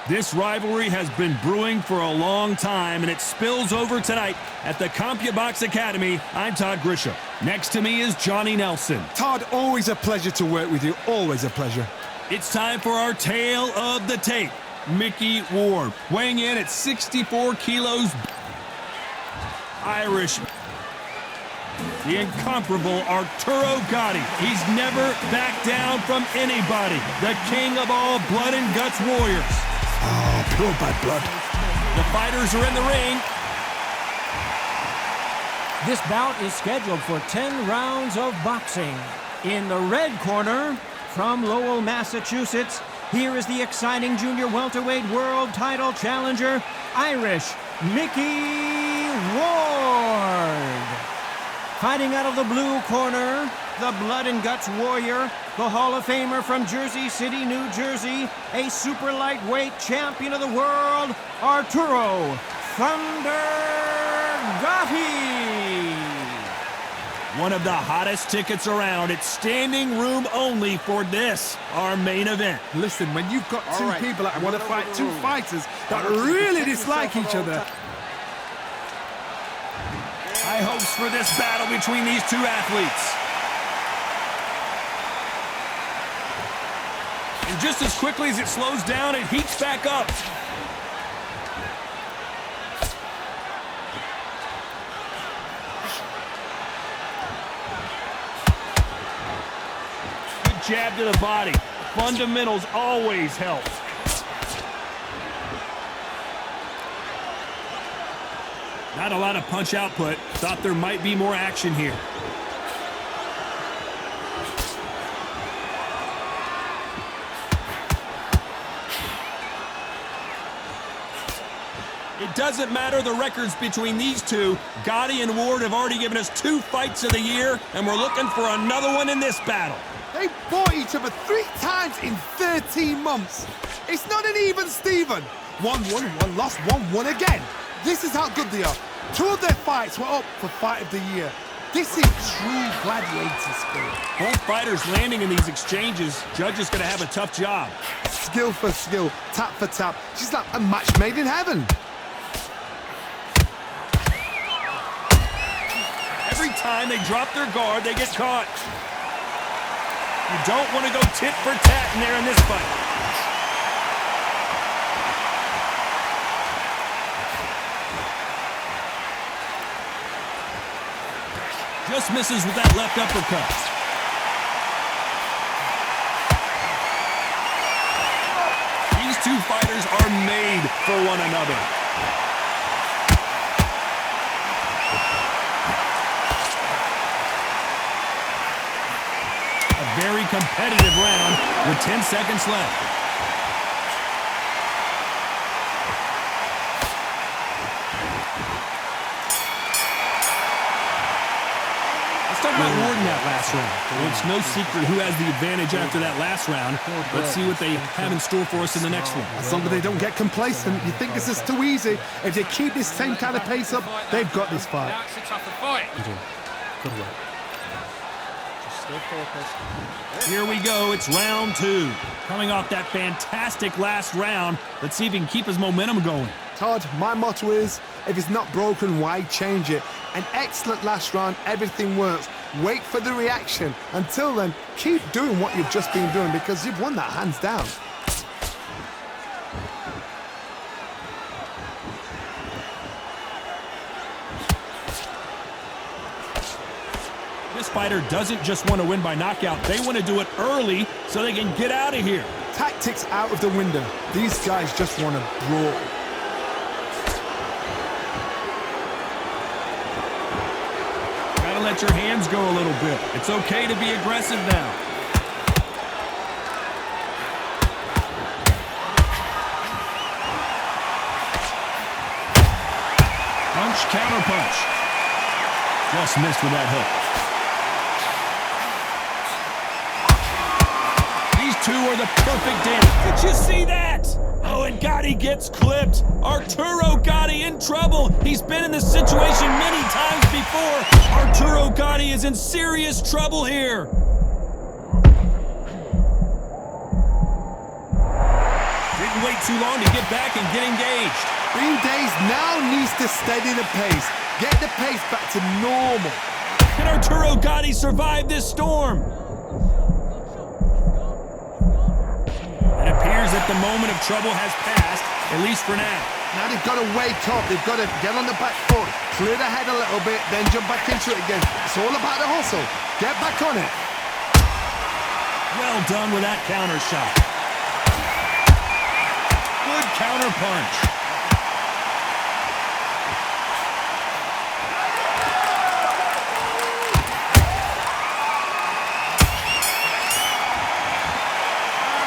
This rivalry has been brewing for a long time, and it spills over tonight at the CompuBox Academy. I'm Todd Grisham. Next to me is Johnny Nelson. Todd, always a pleasure to work with you. Always a pleasure. It's time for our tale of the tape. Mickey Ward, weighing in at 64 kilos. Irish. The incomparable Arturo Gatti. He's never backed down from anybody. The king of all blood and guts warriors. Oh, pure bad blood. The fighters are in the ring. This bout is scheduled for 10 rounds of boxing. In the red corner, from Lowell, Massachusetts, here is the exciting junior welterweight world title challenger, Irish Mickey Ward. Fighting out of the blue corner, the blood and guts warrior, the Hall of Famer from Jersey City, New Jersey, a super lightweight champion of the world, Arturo Thunder Gatti. One of the hottest tickets around. It's standing room only for this, our main event. Listen, when you've got two people that want to fight, two fighters that really dislike each other. High hopes for this battle between these two athletes. And just as quickly as it slows down, it heats back up. Good jab to the body. Fundamentals always help. Not a lot of punch output. Thought there might be more action here. It doesn't matter the records between these two. Gatti and Ward have already given us 2 fights of the year, and we're looking for another one in this battle. They fought each other 3 times in 13 months. It's not an even Steven. 1 won, 1 lost, 1 won again. This is how good they are. 2 of their fights were up for Fight of the Year. This is true gladiator spirit. Both fighters landing in these exchanges. Judge is going to have a tough job. Skill for skill, tap for tap. She's like a match made in heaven. Every time they drop their guard, they get caught. You don't want to go tit for tat in there in this fight. Just misses with that left uppercut. These two fighters are made for one another. A very competitive round with 10 seconds left. Talk about Ward in that last round. Well, it's no secret who has the advantage after that last round. Let's see what they have in store for us in the next one. As long as they don't get complacent, you think this is too easy. If they keep this same kind of pace up, they've got this fight. That's a tougher fight. Good work. Just stay focused. Here we go. It's round 2. Coming off that fantastic last round, let's see if he can keep his momentum going. Todd, my motto is, if it's not broken, why change it? An excellent last round, everything works. Wait for the reaction. Until then, keep doing what you've just been doing because you've won that hands down. This fighter doesn't just want to win by knockout. They want to do it early so they can get out of here. Tactics out of the window. These guys just want to brawl. Let your hands go a little bit. It's okay to be aggressive now. Punch, counter punch. Just missed with that hook. These two are the perfect dance. Did you see that? Oh, and Gatti gets clipped. Arturo Gatti in trouble. He's been in this situation many times before. Arturo Gatti is in serious trouble here. Didn't wait too long to get back and get engaged. Being dazed now needs to steady the pace. Get the pace back to normal. Can Arturo Gatti survive this storm? It appears that the moment of trouble has passed, at least for now. Now they've got to wake up. They've got to get on the back foot, clear the head a little bit, then jump back into it again. It's all about the hustle. Get back on it. Well done with that counter shot. Good counter punch.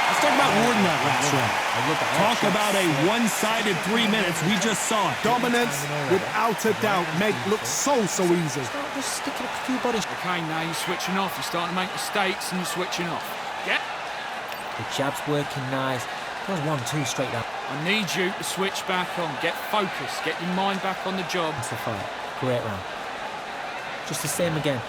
Let's talk about Warden that last round. Talk about a one-sided 3 minutes. We just saw it. Dominance, without a doubt, make look so easy. Just sticking up a few bodies. Okay, now you're switching off. You're starting to make mistakes and you're switching off. Yeah? The jab's working nice. That was 1-2 straight down. I need you to switch back on. Get focused. Get your mind back on the job. That's the fight. Great round. Just the same again.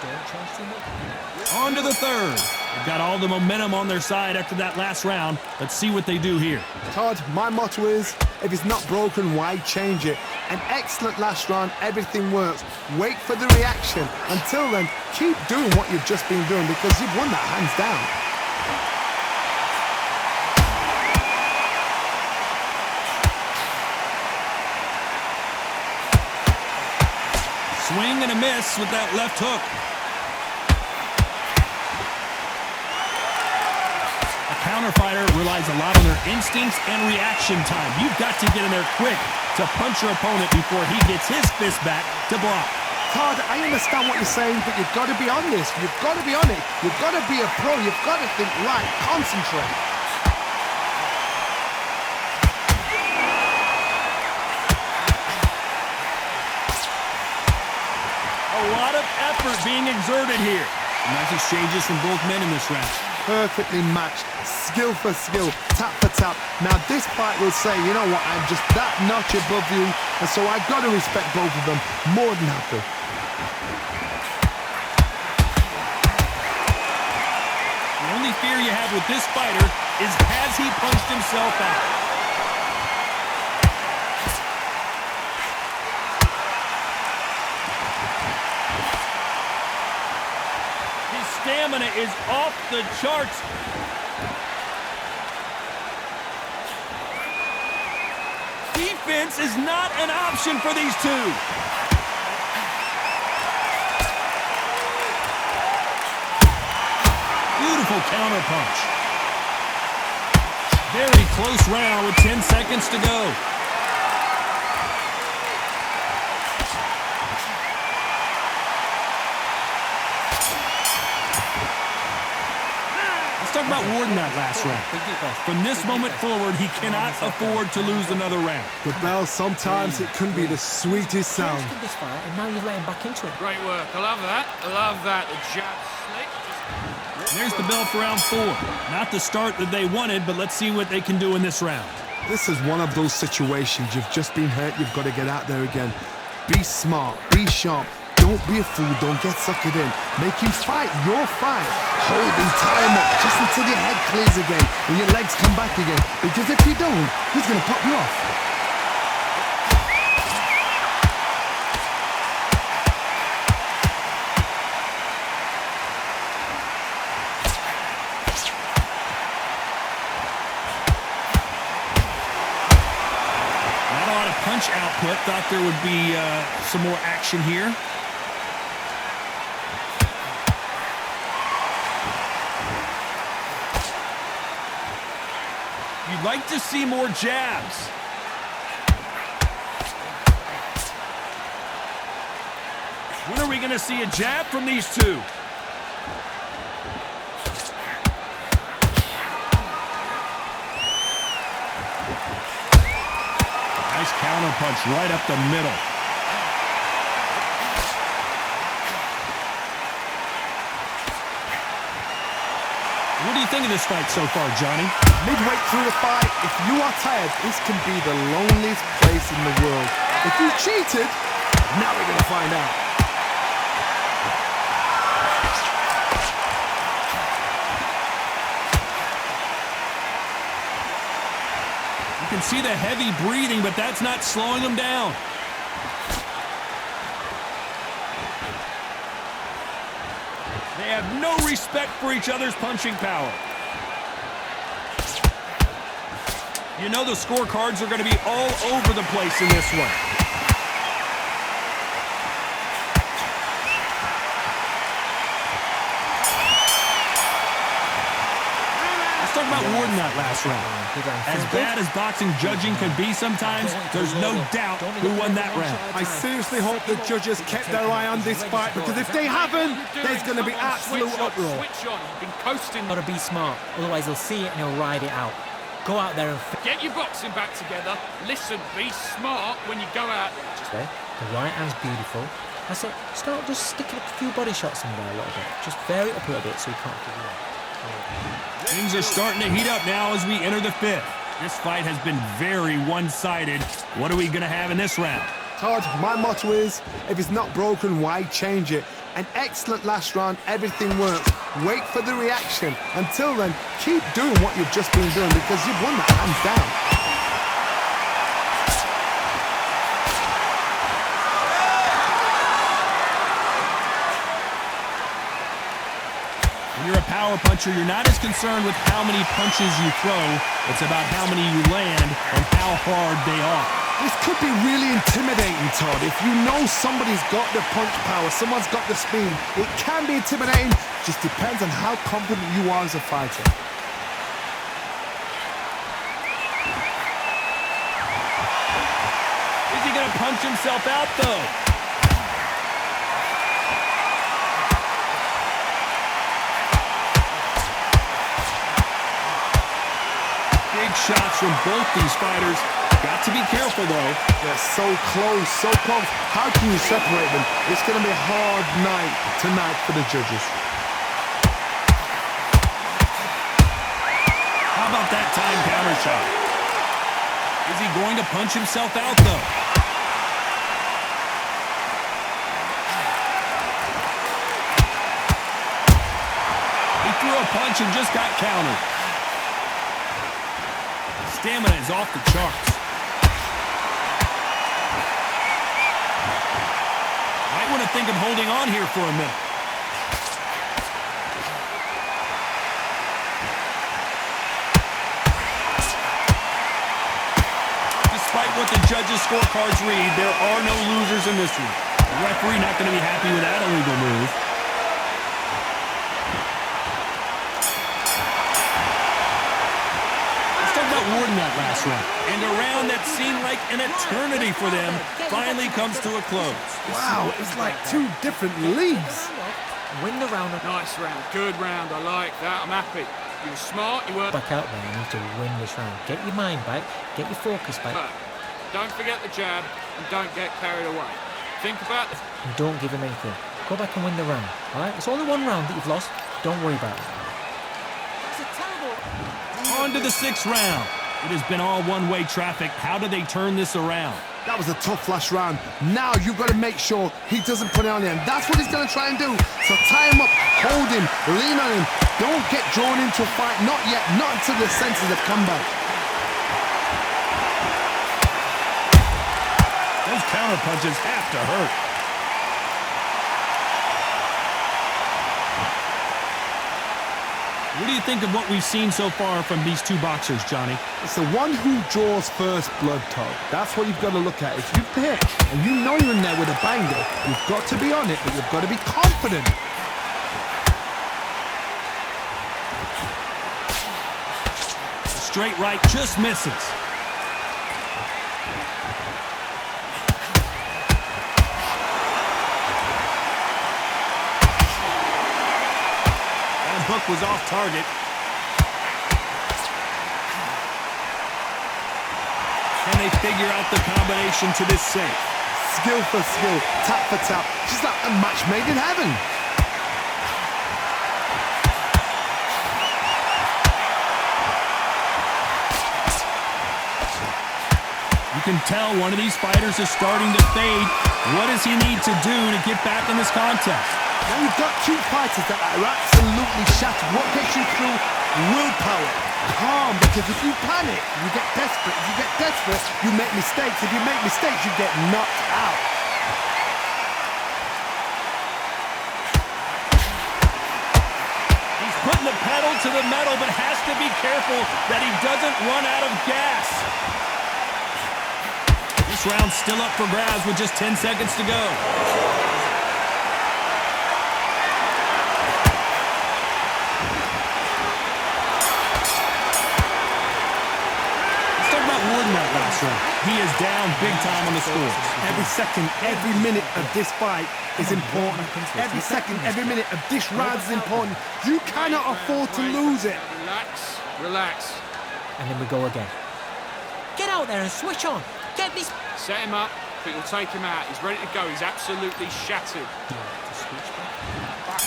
Don't change too much. On to the third. They've got all the momentum on their side after that last round. Let's see what they do here. Todd, my motto is, if it's not broken, why change it? An excellent last round, everything works. Wait for the reaction. Until then, keep doing what you've just been doing because you've won that hands down. Swing and a miss with that left hook. A counter fighter relies a lot on their instincts and reaction time. You've got to get in there quick to punch your opponent before he gets his fist back to block. Todd, I understand what you're saying, but you've got to be on this. You've got to be on it. You've got to be a pro. You've got to think right. Concentrate. A lot of effort being exerted here. Nice exchanges from both men in this round. Perfectly matched, skill for skill, tap for tap. Now this fight will say, you know what, I'm just that notch above you, and so I've got to respect both of them more than happy. The only fear you have with this fighter is has he punched himself out? Stamina is off the charts. Defense is not an option for these two. Beautiful counter punch. Very close round with 10 seconds to go. Let's talk about Warden that last round. From this moment forward, he cannot afford to lose another round. The bell, sometimes it can be the sweetest sound. This fight, and now you're letting back into it. Great work. I love that. I love that. The jab slick. There's the bell for round 4. Not the start that they wanted, but let's see what they can do in this round. This is one of those situations. You've just been hurt. You've got to get out there again. Be smart. Be sharp. Don't be a fool. Don't get suckered in. Make him fight your fight. Hold him, tie him up just until your head clears again and your legs come back again. Because if you don't, he's going to pop you off. Not a lot of punch output. Thought there would be some more action here. You'd like to see more jabs. When are we going to see a jab from these two? Nice counter punch right up the middle. What do you think of this fight so far, Johnny? Midway through the fight, if you are tired, this can be the loneliest place in the world. If you cheated, now we're going to find out. can see the heavy breathing, but that's not slowing him down. They have no respect for each other's punching power. You know the scorecards are going to be all over the place in this one. Let's talk about Warden that last round. As bad as boxing judging can be sometimes, there's no doubt who won that round. I seriously hope the judges kept their eye on this fight, because if they haven't, there's going to be absolute uproar. Switch on. You've been coasting. Gotta be smart, otherwise he'll see it and he'll ride it out. Go out there and Get your boxing back together. Listen, be smart when you go out. there. The right hand's beautiful. I said, start just sticking up a few body shots in there a little bit. Just vary it up a little bit so he can't get you out. Things are starting to heat up now as we enter the fifth. This fight has been very one-sided. What are we going to have in this round? Todd, my motto is, if it's not broken, why change it? An excellent last round, everything works. Wait for the reaction. Until then, keep doing what you've just been doing, because you've won that hands down. When you're a power puncher, you're not as concerned with how many punches you throw. It's about how many you land and how hard they are. This could be really intimidating, Todd. If you know somebody's got the punch power, someone's got the speed, it can be intimidating. Just depends on how confident you are as a fighter. Is he going to punch himself out, though? Big shots from both these fighters. Got to be careful, though. They're so close, so close. How can you separate them? It's going to be a hard night tonight for the judges. How about that time counter shot? Is he going to punch himself out, though? He threw a punch and just got countered. Stamina is off the charts. Might want to think of holding on here for a minute. Despite what the judges' scorecards read, there are no losers in this one. The referee not going to be happy with that illegal move. Let's talk about Warden that last round. And a round that seemed like an eternity for them finally comes to a close. Wow, it's like two different leagues. Win the round. Nice round. Good round. I like that. I'm happy. You were smart. You were... Back out there, you need to win this round. Get your mind back, get your focus back. Don't forget the jab and don't get carried away. Think about the... And don't give him anything. Go back and win the round. Alright? It's only one round that you've lost. Don't worry about it. On to the sixth round. It has been all one-way traffic. How do they turn this around? That was a tough last round. Now you've got to make sure he doesn't put it on him. That's what he's going to try and do. So tie him up, hold him, lean on him. Don't get drawn into a fight. Not yet. Not until the senses have come back. Those counter punches have to hurt. What do you think of what we've seen so far from these two boxers, Johnny? It's the one who draws first blood, Todd. That's what you've got to look at. If you pick and you know you're in there with a banger, you've got to be on it, but you've got to be confident. Straight right just misses. Hook was off target. Can they figure out the combination to this safe? Skill for skill, tap for tap. Just like a match made in heaven. You can tell one of these fighters is starting to fade. What does he need to do to get back in this contest? Now you've got two fighters that are absolutely shattered. What gets you through? Willpower. calm, because if you panic, you get desperate. If you get desperate, you make mistakes. If you make mistakes, you get knocked out. He's putting the pedal to the metal, but has to be careful that he doesn't run out of gas. This round's still up for grabs with just 10 seconds to go. He is down big time on the score. Every second, every minute of this fight is important. Every second, every minute of this round is important. You cannot afford to lose it. Relax, relax. And then we go again. Get out there and switch on. Get this. Set him up, but you'll take him out. He's ready to go. He's absolutely shattered.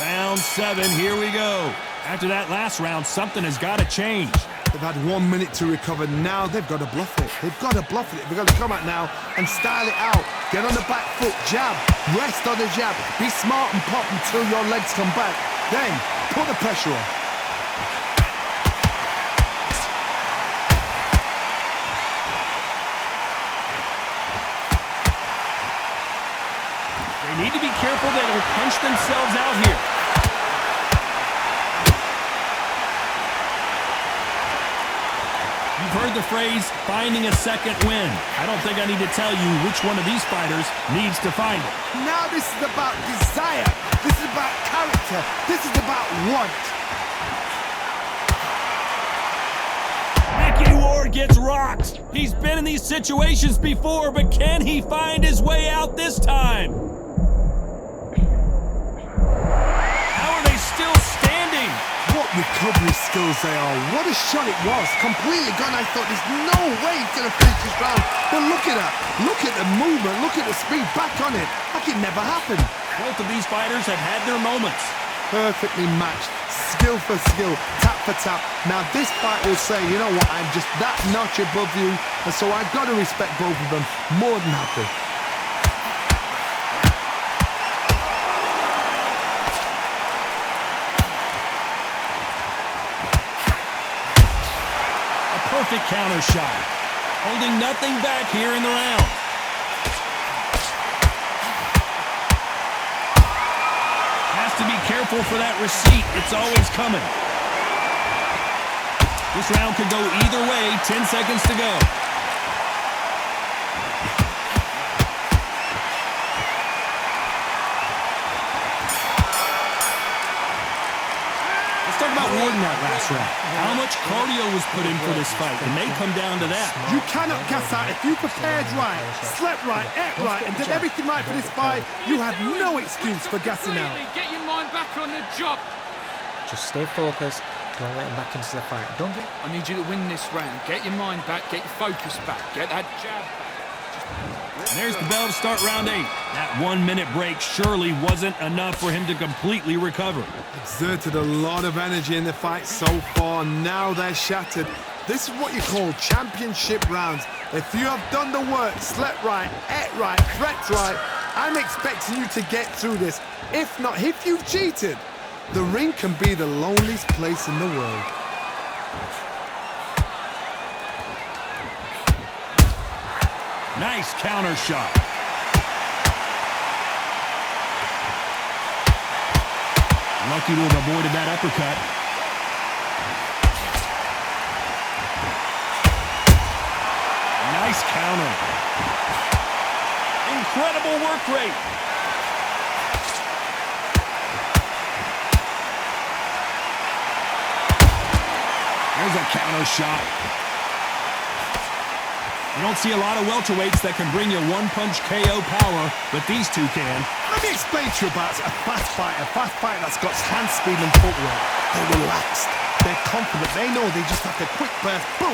Round 7, here we go. After that last round, something has got to change. They've had 1 minute to recover. Now they've got to bluff it. They've got to bluff it. They've got to come out now and style it out. Get on the back foot, jab, rest on the jab. Be smart and pop until your legs come back. Then put the pressure on. They need to be careful they don't punch themselves out here. You've heard the phrase, finding a second win. I don't think I need to tell you which one of these fighters needs to find it. Now this is about desire. This is about character. This is about want. Mickey Ward gets rocked. He's been in these situations before, but can he find his way out this time? How are they still standing? What recovery skills they are. What a shot it was. Completely gone. I thought there's no way he's going to finish this round. But look at that. Look at the movement. Look at the speed. Back on it. Like it never happened. Both of these fighters have had their moments. Perfectly matched. Skill for skill. Tap for tap. Now this fight will say, you know what, I'm just that notch above you. And so I've got to respect both of them. More than happy. Perfect counter shot. Holding nothing back here in the round. Has to be careful for that receipt. It's always coming. This round could go either way. 10 seconds to go. Ward in that last round. How much cardio was put in for this fight? It may come down to that. You cannot gas out. If you prepared right, slept right, ate right, and did everything right for this fight, you have no excuse for gassing out. Get your mind back on the job. Just stay focused. Don't let him back into the fight. Don't get. I need you to win this round. Get your mind back. Get your focus back. Get that jab back. There's the bell to start round 8. That 1 minute break surely wasn't enough for him to completely recover. Exerted a lot of energy in the fight so far. Now they're shattered. This is what you call championship rounds. If you have done the work, slept right, ate right, prepped right, I'm expecting you to get through this. If not, if you've cheated, the ring can be the loneliest place in the world. Nice counter shot. Lucky to have avoided that uppercut. Nice counter. Incredible work rate. There's a counter shot. You don't see a lot of welterweights that can bring you one-punch KO power, but these two can. Let me explain to you about a fast fighter that's got hand speed and footwork. They're relaxed. They're confident. They know they just have to quick burst, boom.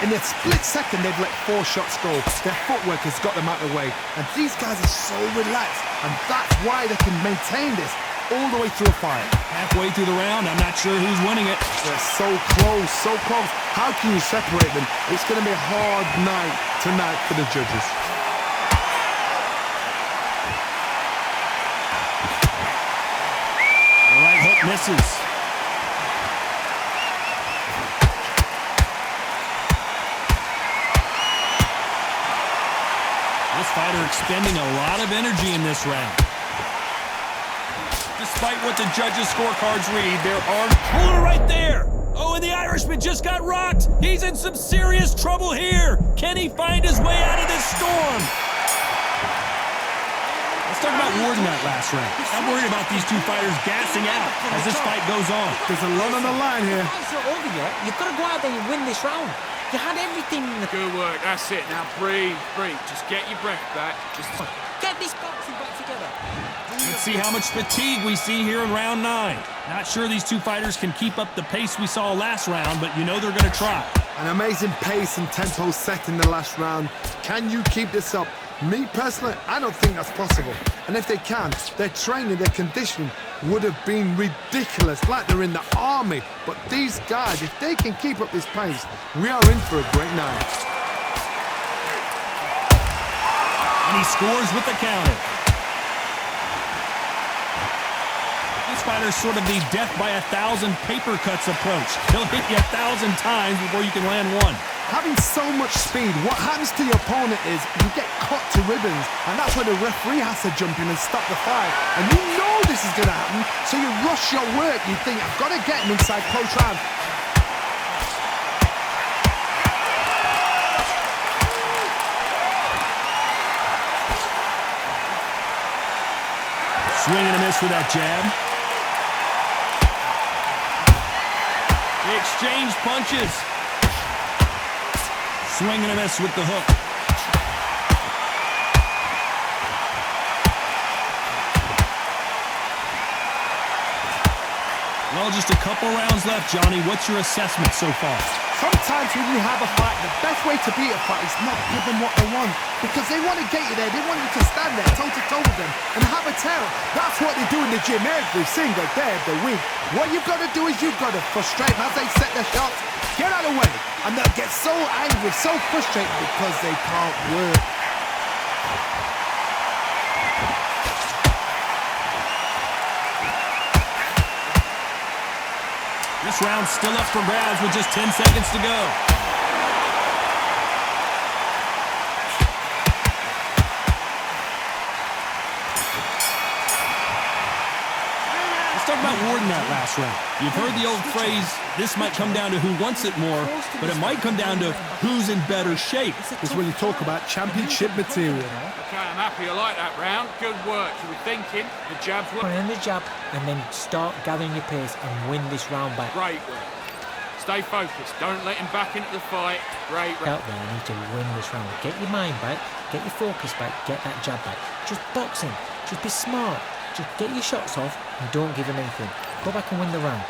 In a split second, they've let 4 shots go. Their footwork has got them out of the way. And these guys are so relaxed. And that's why they can maintain this all the way through a fight. Halfway through the round, I'm not sure who's winning it. They're so close, so close. How can you separate them? It's going to be a hard night tonight for the judges. The right hook misses. fighter expending a lot of energy in this round. Despite what the judges' scorecards read, there are... Oh, right there! Oh, and the Irishman just got rocked! He's in some serious trouble here! Can he find his way out of this storm? Let's talk about Warden that last round. I'm worried about these two fighters gassing out as this fight goes on. There's a lot on the line here. It's not over yet. You've got to go out there and win this round. You had everything in the... Good work, that's it. Now breathe, breathe. Just get your breath back. Just Get this boxing back together. Let's see how much fatigue we see here in round 9. Not sure these two fighters can keep up the pace we saw last round, but you know they're going to try. An amazing pace and tempo set in the last round. Can you keep this up? Me personally, I don't think that's possible. And if they can, their training, their conditioning would have been ridiculous, like they're in the army. But these guys, if they can keep up this pace, we are in for a great night. And he scores with the counter. This fighter's sort of the death by 1,000 paper cuts approach. He'll hit you 1,000 times before you can land one. Having so much speed, what happens to your opponent is you get cut to ribbons, and that's where the referee has to jump in and stop the fight. And you know this is going to happen, so you rush your work. You think, I've got to get him inside close round. Swing and a miss for that jab. They exchange punches. Swing and a miss with the hook. Well, just a couple rounds left, Johnny. What's your assessment so far? Sometimes when you have a fight, the best way to beat a fight is not give them what they want. Because they want to get you there. They want you to stand there toe-to-toe with them and have a terror. That's what they do in the gym every single day of the week. What you've got to do is you've got to frustrate them as they set their shots. Get out of the way. And they'll get so angry, so frustrated because they can't work. This round's still up for grabs with just 10 seconds to go. Let's talk about Warden that last round. You've heard the old phrase, this might come down to who wants it more, but it might come down to who's in better shape. It's when you talk about championship material. okay, I'm happy. I like that round. Good work. You were thinking. The jabs were... And the jab, and then start gathering your pace and win this round back. Great work. Stay focused. Don't let him back into the fight. Great round. Out there, you need to win this round. Get your mind back, get your focus back, get that jab back. Just boxing. Just be smart. Just get your shots off and don't give him anything. Go back and win the round.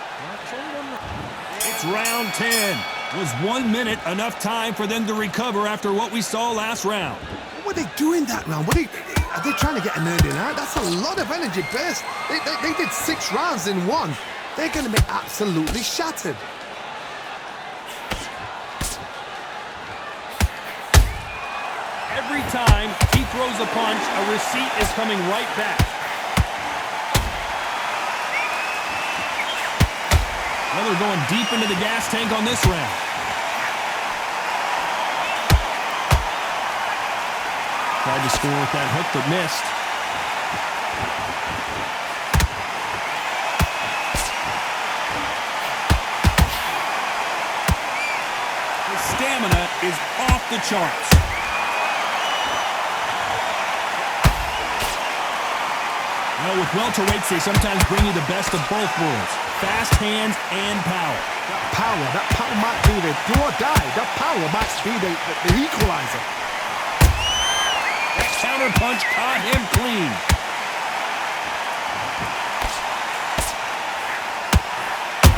It's round 10. Was 1 minute enough time for them to recover after what we saw last round? What are they doing that round? Are they trying to get an earning out? That's a lot of energy burst. They did 6 rounds in one. They're going to be absolutely shattered. Every time he throws a punch, a receipt is coming right back. Well, they're going deep into the gas tank on this round. Tried to score with that hook, but missed. His stamina is off the charts. Well, with welterweights, they sometimes bring you the best of both worlds. Fast hands and power. That power might be the do or die. That power might be the equalizer. That counter punch caught him clean.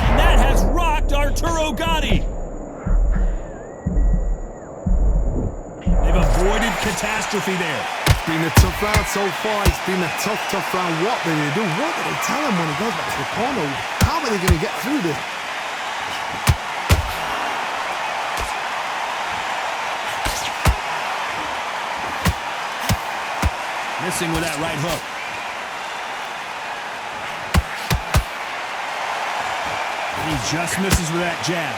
And that has rocked Arturo Gatti. They've avoided catastrophe there. It's been a tough round so far. It's been a tough round. What do they do? What do they tell him when he goes back to the corner? How are they going to get through this? Missing with that right hook. And he just misses with that jab.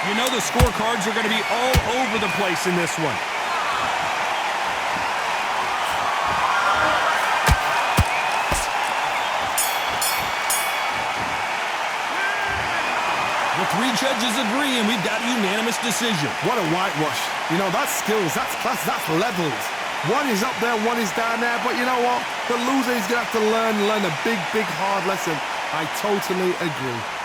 You know the scorecards are going to be all over the place in this one. The three judges agree, and we've got a unanimous decision. What a whitewash. You know, that's skills, that's class, that's levels. One is up there, one is down there, but you know what? The loser is going to have to learn a big, hard lesson. I totally agree.